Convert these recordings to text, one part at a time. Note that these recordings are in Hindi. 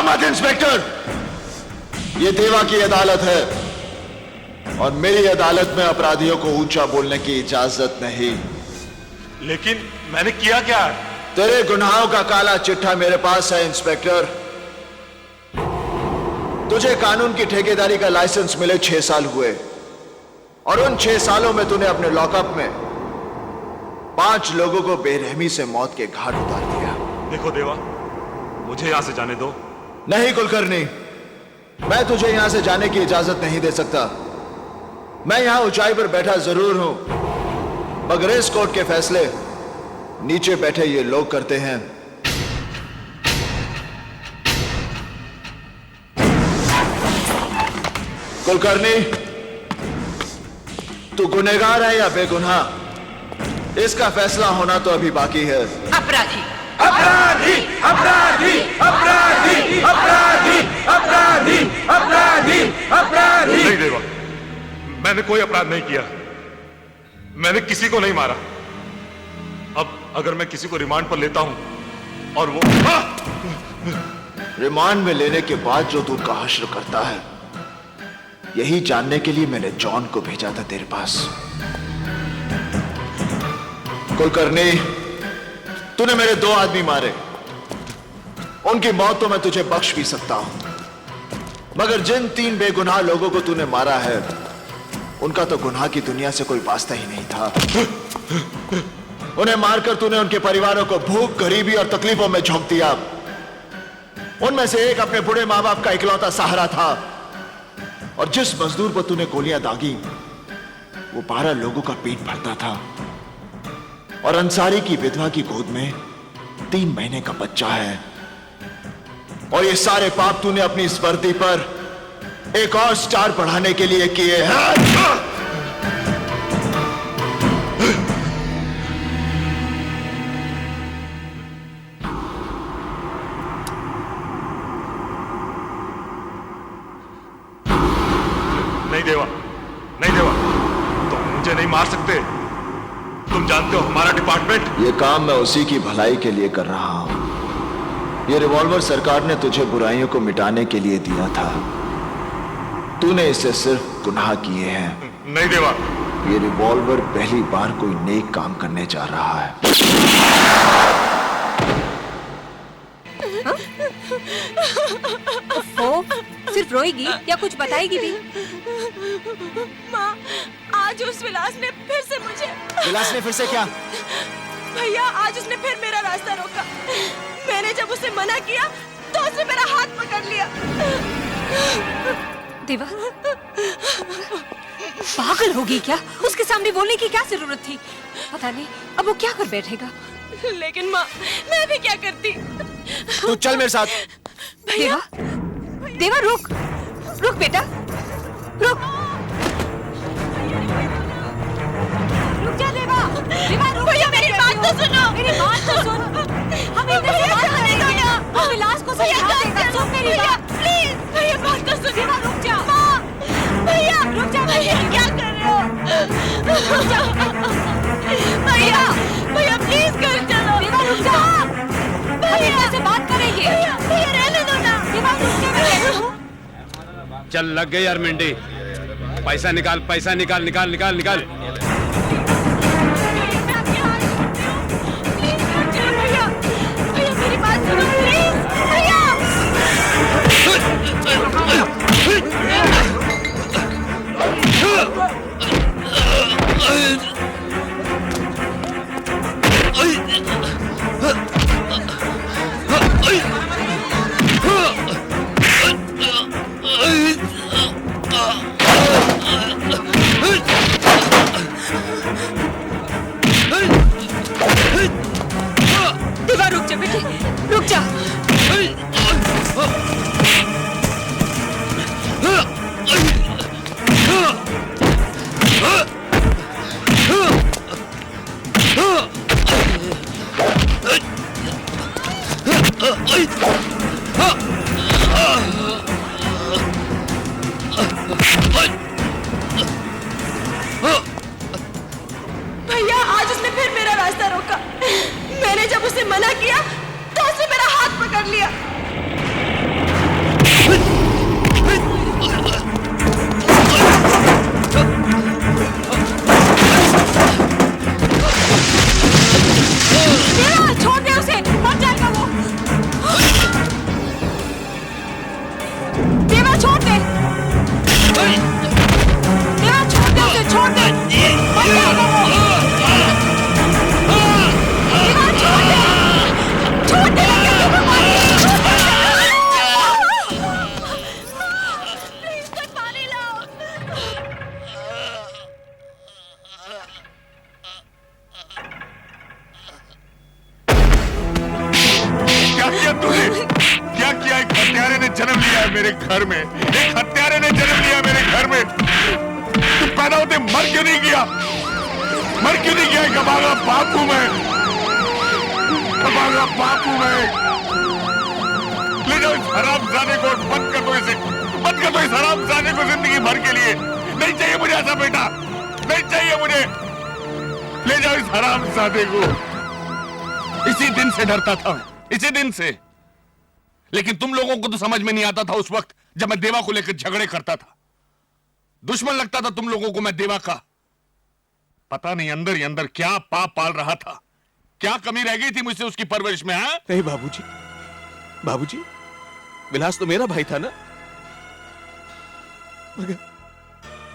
मत इंस्पेक्टर, ये देवा की अदालत है और मेरी अदालत में अपराधियों को ऊंचा बोलने की इजाजत नहीं। लेकिन मैंने किया क्या? तेरे गुनाहों का काला चिट्ठा मेरे पास है इंस्पेक्टर। तुझे कानून की ठेकेदारी का लाइसेंस मिले 6 साल हुए और उन 6 सालों में तूने अपने लॉकअप में 5 लोगों को बेरहमी से मौत के घाट उतार दिया। देखो देवा, मुझे यहां से जाने दो। नहीं कुलकर्णी, मैं तुझे यहां से जाने की इजाजत नहीं दे सकता। मैं यहां ऊंचाई पर बैठा जरूर हूं, मगर इस कोर्ट के फैसले नीचे बैठे ये लोग करते हैं। कुलकर्णी, तू गुनहगार है या बेगुनाह, इसका फैसला होना तो अभी बाकी है। अपराधी अपराधी अपराधी अपराधी अपराधी अपराधी अपराधी अपराधी। नहीं देवा, मैंने कोई अपराध नहीं किया, मैंने किसी को नहीं मारा। अब अगर मैं किसी को रिमांड पर लेता हूं और वो रिमांड में लेने के बाद जो तू का हश्र करता है, यही जानने के लिए मैंने जॉन को भेजा था तेरे पास। कुलकर्णी, तूने मेरे 2 आदमी मारे, उनकी मौत तो मैं तुझे बख्श भी सकता हूं, मगर जिन 3 बेगुनाह लोगों को तूने मारा है, उनका तो गुनाह की दुनिया से कोई वास्ता ही नहीं था। उन्हें मारकर तूने उनके परिवारों को भूख, गरीबी और तकलीफों में झोंक दिया। उनमें से एक अपने बूढ़े मां बाप का इकलौता सहारा था, और जिस मजदूर पर तूने गोलियां दागी, वो 12 लोगों का पेट भरता था, और अंसारी की विधवा की गोद में 3 महीने का बच्चा है। और ये सारे पाप तूने अपनी इस वर्दी पर एक और स्टार बढ़ाने के लिए किए हैं। नहीं देवा, नहीं देवा, तुम मुझे नहीं मार सकते। तुम जानते हो हमारा डिपार्टमेंट। ये काम मैं उसी की भलाई के लिए कर रहा हूं। ये रिवॉल्वर सरकार ने तुझे बुराइयों को मिटाने के लिए दिया था, तूने इससे सिर्फ गुनाह किए हैं। नहीं देवा, ये रिवॉल्वर पहली बार कोई नेक काम करने जा रहा है। सिर्फ रोएगी या कुछ बताएगी भी? माँ, आज उस विलास ने फिर से मुझे। विलास ने फिर से क्या? भैया, आज उसने फिर मेरा रास्ता रोका। मैंने जब उसे मना किया तो उसने मेरा हाथ पकड़ लिया। देवा, पागल होगी क्या? उसके सामने बोलने की क्या जरूरत थी? पता नहीं अब वो क्या कर बैठेगा। लेकिन माँ, मैं भी क्या करती? तू चल मेरे साथ। देवा, देवा रुक, रुक बेटा, रुक, रुक जा देवा, देवा रुक। भैया मेरी बात तो सुनो, मेरी बात तो सुन। हम इधर से बात करेंगे, हम विलास को समझा देंगे। सुन मेरी बात, प्लीज। भैया बात तो सुन। देवा रुक जा। भैया रुक जा। भैया, क्या कर रहे हो? भैया, भैया प्लीज कर चलो। देवा रुक जा, भैया से बात करेंगे। भैया रहने दो ना। देवा रुक जा, मैं कहती हूँ। चल लग गई यार मिंडी। पैसा निकाल, पैसा निकाल, निकाल निकाल निकाल। भैया, भैया मेरी बात सुनो प्लीज। भैया देवा रुक जा बेटे, रुक जा। भैया, आज उसने फिर मेरा रास्ता रोका। मैंने जब उसे मना किया तो उसने मेरा हाथ पकड़ लिया। मेरे घर में, एक हत्यारे ने जन्म लिया मेरे घर में। तुम पैदा होते मर क्यों नहीं किया? मर क्यों नहीं किया? कबागा बाप हूं मैं, कबागा बाप हूं मैं। ले जाओ इस हरामजादे को, बंद कर दो इसे, बंद कर दो इस हरामजादे को जिंदगी भर के लिए। नहीं चाहिए मुझे ऐसा बेटा, नहीं चाहिए मुझे। ले जाओ इस हरामजादे को। इसी दिन से डरता था, इसी दिन से। लेकिन तुम लोगों को तो समझ में नहीं आता था उस वक्त जब मैं देवा को लेकर झगड़े करता था। दुश्मन लगता था तुम लोगों को मैं देवा का। पता नहीं अंदर ही अंदर क्या पाप पाल रहा था, क्या कमी रह गई थी मुझसे उसकी परवरिश में। हाँ नहीं बाबूजी, बाबूजी, विलास तो मेरा भाई था ना, मगर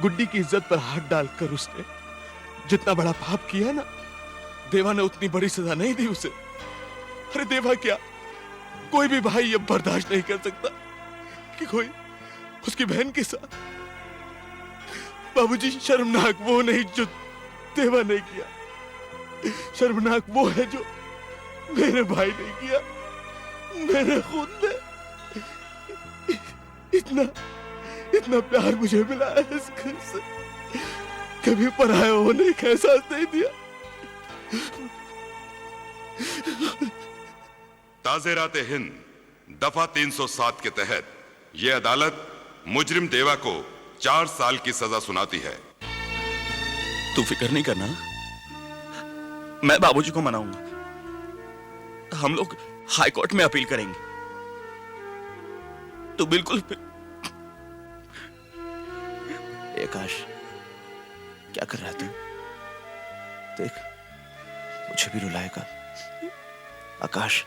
गुड्डी की इज्जत पर हाथ डालकर उसने जितना बड़ा पाप किया ना, देवा ने उतनी बड़ी सजा नहीं दी उसे। अरे देवा क्या, कोई भी भाई ये बर्दाश्त नहीं कर सकता कि कोई उसकी बहन के साथ। बाबूजी, शर्मनाक वो नहीं जो देवा ने किया, शर्मनाक वो है जो मेरे भाई ने किया, मेरे खुद ने। इतना प्यार मुझे मिला है इस घर से, कभी पराया होने का एहसास नहीं दिया। ताज़ेरात हिंद दफा 307 के तहत यह अदालत मुजरिम देवा को 4 साल की सजा सुनाती है। तू फिक्र नहीं करना, मैं बाबूजी को मनाऊंगा। हम लोग हाई कोर्ट में अपील करेंगे। तू बिल्कुल। आकाश, क्या कर रहा है तू? देख, मुझे भी रुलाएगा। आकाश,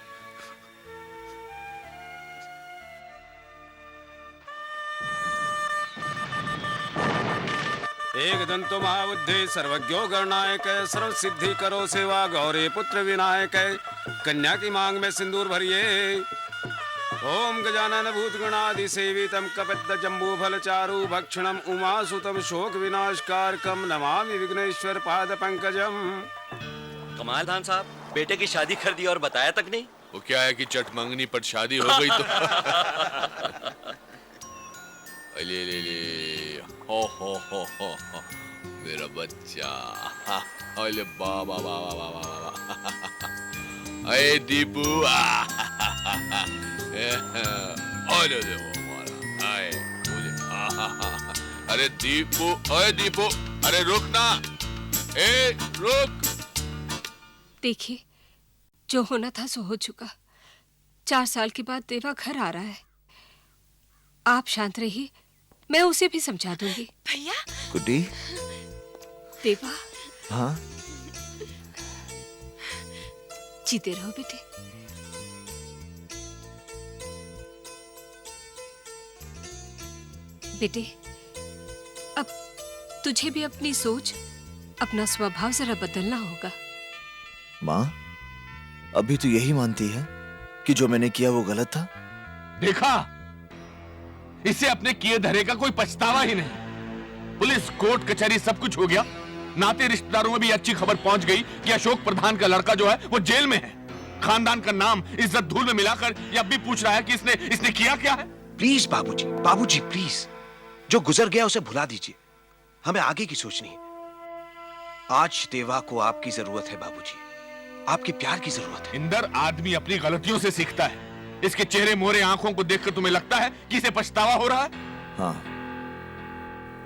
एक दंतो महाबुद्धि सर्वज्ञो गणनायक सर्व सिद्धि करो सेवा गौरी पुत्र विनायक। कन्या की मांग में सिंदूर भरिए। ओम गजानन भूत गणादि सेवितम कपित जम्बू फल चारु भक्षणम उमासुतम शोक विनाशकारकम नमामि विघ्नेश्वर पाद पंकजम। कमाल खान साहब, बेटे की शादी कर दी और बताया तक नहीं। वो क्या है कि चट मंगनी पर शादी हो गई तो ले ले ले, हो मेरा बच्चा। अरे बाबा बाबा बाबा बाबा, अरे दीपू, अरे अरे दीपू, अरे दीपू, अरे रुक ना, ए रुक। देखिए, जो होना था सो हो चुका। 4 साल के बाद देवा घर आ रहा है। आप शांत रहिए, मैं उसे भी समझा दूंगी। भैया, गुड्डी। देवा। हाँ? जीते रहो बेटे। बेटे, अब तुझे भी अपनी सोच, अपना स्वभाव जरा बदलना होगा। माँ, अभी तो यही मानती है कि जो मैंने किया वो गलत था? देखा, इसे अपने किए धरे का कोई पछतावा ही नहीं। पुलिस, कोर्ट, कचहरी सब कुछ हो गया। नाते रिश्तेदारों में भी अच्छी खबर पहुंच गई कि अशोक प्रधान का लड़का जो है वो जेल में है। खानदान का नाम, इज्जत धूल में मिलाकर ये अब भी पूछ रहा है कि इसने किया क्या है। प्लीज बाबूजी, बाबूजी प्लीज, जो गुजर गया उसे भुला दीजिए। हमें आगे की सोचनी है। आज देवा को आपकी जरूरत है बाबूजी, आपके प्यार की जरूरत है। इंदर, आदमी अपनी गलतियों से सीखता है। इसके चेहरे मोहरे आंखों को देखकर तुम्हें लगता है कि इसे पछतावा हो रहा है?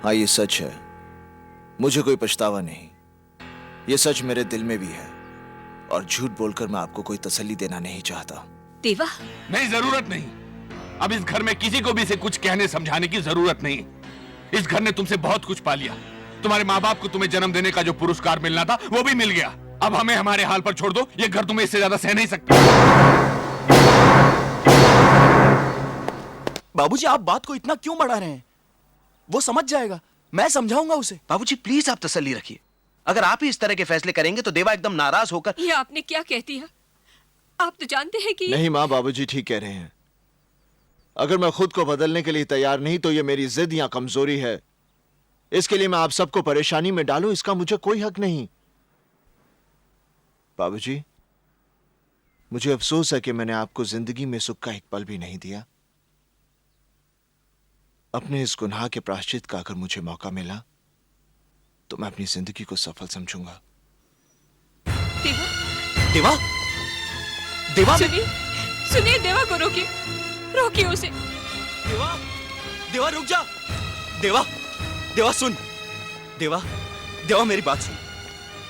हाँ, ये सच है। मुझे कोई पछतावा नहीं। ये सच मेरे दिल में भी है, और झूठ बोलकर मैं आपको कोई तसल्ली देना नहीं चाहता। देवा, नहीं, जरूरत नहीं। अब इस घर में किसी को भी इसे कुछ कहने समझाने की जरूरत नहीं। इस घर ने तुमसे बहुत कुछ पा लिया। तुम्हारे माँ बाप को तुम्हें जन्म देने का जो पुरस्कार मिलना था वो भी मिल गया। अब हमें हमारे हाल पर छोड़ दो। ये घर तुम्हें इससे ज्यादा सह नहीं सकता। बाबूजी, आप बात को इतना क्यों बढ़ा रहे हैं? वो समझ जाएगा, मैं समझाऊंगा उसे। बाबूजी प्लीज आप तसल्ली रखिए। अगर आप ही इस तरह के फैसले करेंगे तो देवा एकदम नाराज होकर। ये आपने क्या कह दिया? आप तो जानते हैं कि नहीं माँ, बाबूजी ठीक कह रहे हैं। अगर मैं खुद को बदलने के लिए तैयार नहीं तो ये मेरी जिद या कमजोरी है। इसके लिए मैं आप सबको परेशानी में डालूं, इसका मुझे कोई हक नहीं। बाबूजी, मुझे अफसोस है कि मैंने आपको जिंदगी में सुख का एक पल भी नहीं दिया। अपने इस गुनाह के प्रायश्चित का अगर मुझे मौका मिला तो मैं अपनी जिंदगी को सफल समझूंगा। देवा, देवा, देवा, सुनिए, सुनिए, देवा को रोकिए, रोकिए उसे। देवा, देवा रुक जा। देवा, देवा सुन। देवा, देवा मेरी बात सुन।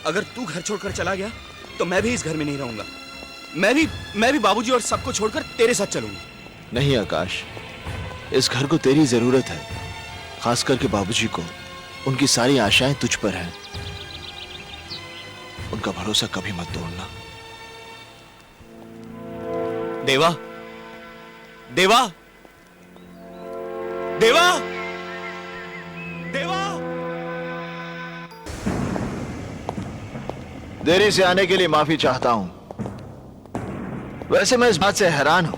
अगर तू घर छोड़कर चला गया तो मैं भी इस घर में नहीं रहूंगा। मैं भी बाबूजी और सबको छोड़कर तेरे साथ चलूंगा। नहीं आकाश, इस घर को तेरी जरूरत है, खास करके बाबूजी को। उनकी सारी आशाएं तुझ पर हैं। उनका भरोसा कभी मत तोड़ना। देवा, देवा, देवा, देवा। देरी से आने के लिए माफी चाहता हूं। वैसे मैं इस बात से हैरान हूं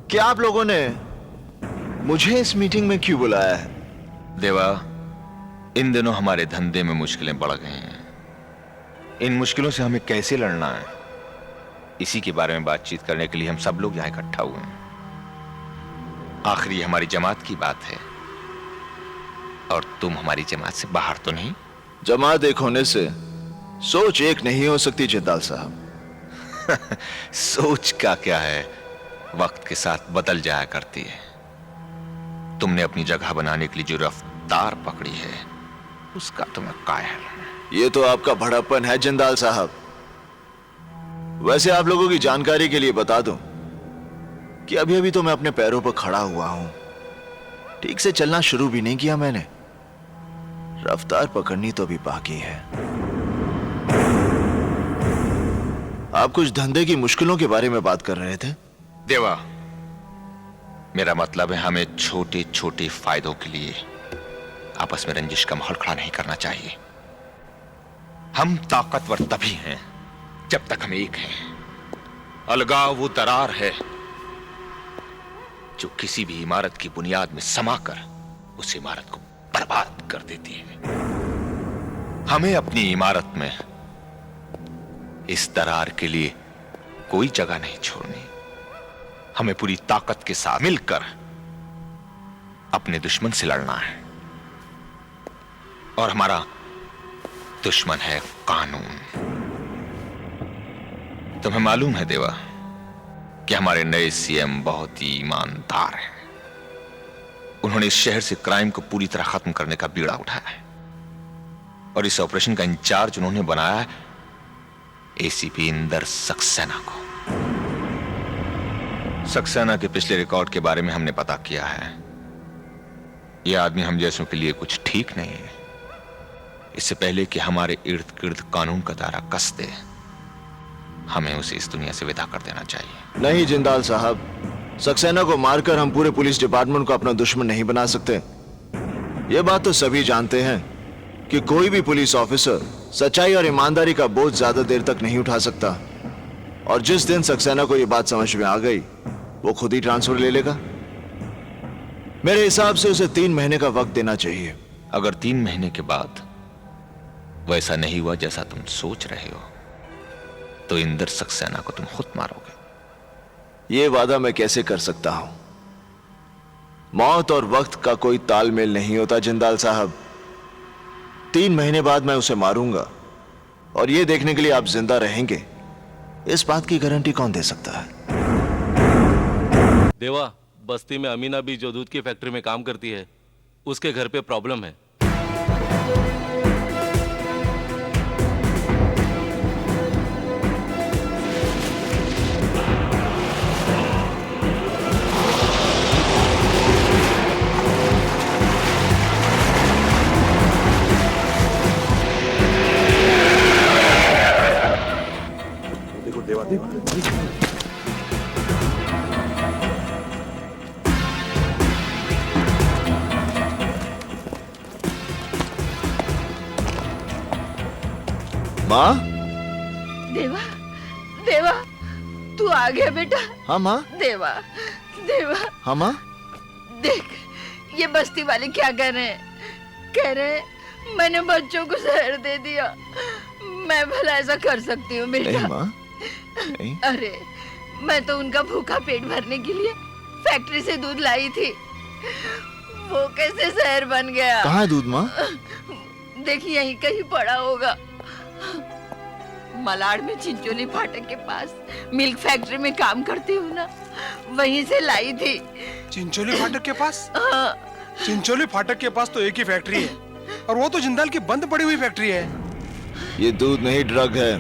कि आप लोगों ने मुझे इस मीटिंग में क्यों बुलाया है। देवा, इन दिनों हमारे धंधे में मुश्किलें बढ़ गई हैं। इन मुश्किलों से हमें कैसे लड़ना है, इसी के बारे में बातचीत करने के लिए हम सब लोग यहां इकट्ठा हुए हैं। आखिर ये हमारी जमात की बात है और तुम हमारी जमात से बाहर तो नहीं। जमात एक होने से सोच एक नहीं हो सकती जिंदाल साहब। सोच का क्या है, वक्त के साथ बदल जाया करती है। तुमने अपनी जगह बनाने के लिए जो रफ्तार पकड़ी है उसका तो मैं कायल हूं। ये तो आपका बड़प्पन है जिंदाल साहब। वैसे आप लोगों की जानकारी के लिए बता दूं कि अभी अभी तो मैं अपने पैरों पर खड़ा हुआ हूं। ठीक से चलना शुरू भी नहीं किया मैंने। रफ्तार पकड़नी तो अभी बाकी है। आप कुछ धंधे की मुश्किलों के बारे में बात कर रहे थे। देवा, मेरा मतलब है हमें छोटे छोटे फायदों के लिए आपस में रंजिश का माहौल खड़ा नहीं करना चाहिए। हम ताकतवर तभी हैं जब तक हम एक हैं। अलगाव वो दरार है जो किसी भी इमारत की बुनियाद में समाकर उस इमारत को बर्बाद कर देती है। हमें अपनी इमारत में इस दरार के लिए कोई जगह नहीं छोड़नी। हमें पूरी ताकत के साथ मिलकर अपने दुश्मन से लड़ना है और हमारा दुश्मन है कानून। तुम्हें मालूम है देवा कि हमारे नए सीएम बहुत ही ईमानदार हैं। उन्होंने इस शहर से क्राइम को पूरी तरह खत्म करने का बीड़ा उठाया है और इस ऑपरेशन का इंचार्ज उन्होंने बनाया है एसीपी इंदर सक्सेना को। सक्सेना के पिछले रिकॉर्ड के बारे में हमने पता किया है। यह आदमी हम जैसों के लिए कुछ ठीक नहीं है। इससे पहले कि हमारे इर्द गिर्द कानून का दायरा कस दे, हमें उसे इस दुनिया से विदा कर देना चाहिए। नहीं जिंदाल साहब, सक्सेना को मारकर हम पूरे पुलिस डिपार्टमेंट को अपना दुश्मन नहीं बना सकते। यह बात तो सभी जानते हैं कि कोई भी पुलिस ऑफिसर सच्चाई और ईमानदारी का बोझ ज्यादा देर तक नहीं उठा सकता। और जिस दिन सक्सेना को यह बात समझ में आ गई, वो खुद ही ट्रांसफर ले लेगा। मेरे हिसाब से उसे 3 महीने का वक्त देना चाहिए। अगर 3 महीने के बाद वैसा नहीं हुआ जैसा तुम सोच रहे हो तो इंदर सक्सेना को तुम खुद मारोगे। यह वादा मैं कैसे कर सकता हूं? मौत और वक्त का कोई तालमेल नहीं होता जिंदाल साहब। 3 महीने बाद मैं उसे मारूंगा और यह देखने के लिए आप जिंदा रहेंगे, इस बात की गारंटी कौन दे सकता है? देवा, बस्ती में अमीना भी जो दूध की फैक्ट्री में काम करती है, उसके घर पे प्रॉब्लम है। देवा, देवा, माँ? देवा, देवा, तू आ गया बेटा। हाँ माँ। देवा, देवा। हाँ माँ। देख, ये बस्ती वाले क्या कह रहे हैं? कह रहे हैं मैंने बच्चों को जहर दे दिया। मैं भला ऐसा कर सकती हूँ बेटा? नहीं माँ, नहीं। अरे, मैं तो उनका भूखा पेट भरने के लिए फैक्ट्री से दूध लाई थी। वो कैसे जहर बन गया? कहाँ है दूध माँ? देखिए यहीं कहीं पड़ा होगा। मलाड में चिंचोली फाटक के पास मिल्क फैक्ट्री में काम करती हूँ ना, वहीं से लाई थी। चिंचोली फाटक के पास? हाँ। चिंचोली फाटक के पास तो एक ही फैक्ट्री है, और वो तो जिंदाल की बंद पड़ी हुई फैक्ट्री है। ये दूध नहीं ड्रग है।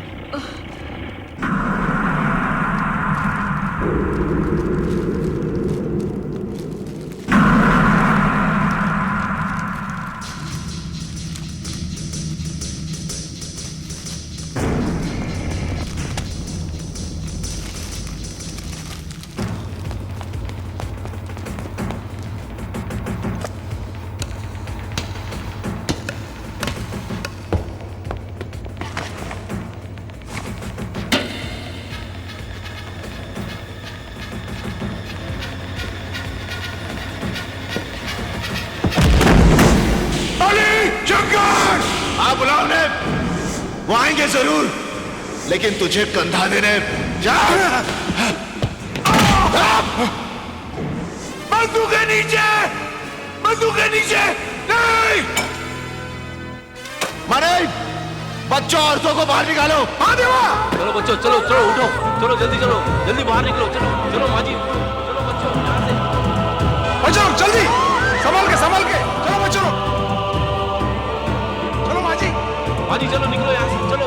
बुलाओ ने, वो आएंगे जरूर, लेकिन तुझे कंधा देने जा। बंदूक के नीचे, बंदूक के नीचे नहीं। मारे बच्चों औरतों को बाहर निकालो। हाँ देवा। चलो बच्चों, चलो चलो उठो, चलो जल्दी चलो, जल्दी बाहर निकलो, चलो चलो माँ जी, चलो बच्चों यहाँ से। बच्चों जल्दी, संभाल के, चलो बच्चों, चलो माँ जी। माँ जी चलो निकलो यहाँ से, चलो।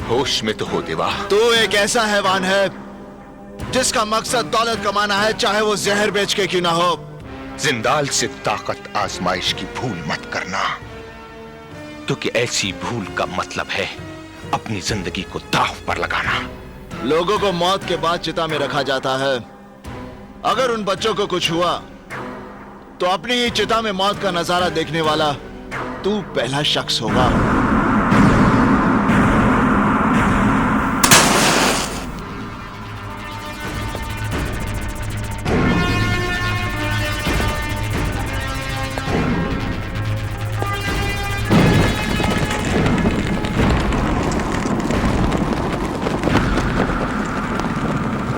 होश में तो हो देवा। तू एक ऐसा हैवान है जिसका मकसद दौलत कमाना है, चाहे वो जहर बेच के क्यों ना हो। जिंदाल से ताकत आजमाइश की भूल मत करना, क्योंकि ऐसी भूल का मतलब है अपनी जिंदगी को दांव पर लगाना। लोगों को मौत के बाद चिता में रखा जाता है। अगर उन बच्चों को कुछ हुआ तो अपनी ही चिता में मौत का नजारा देखने वाला तू पहला शख्स होगा।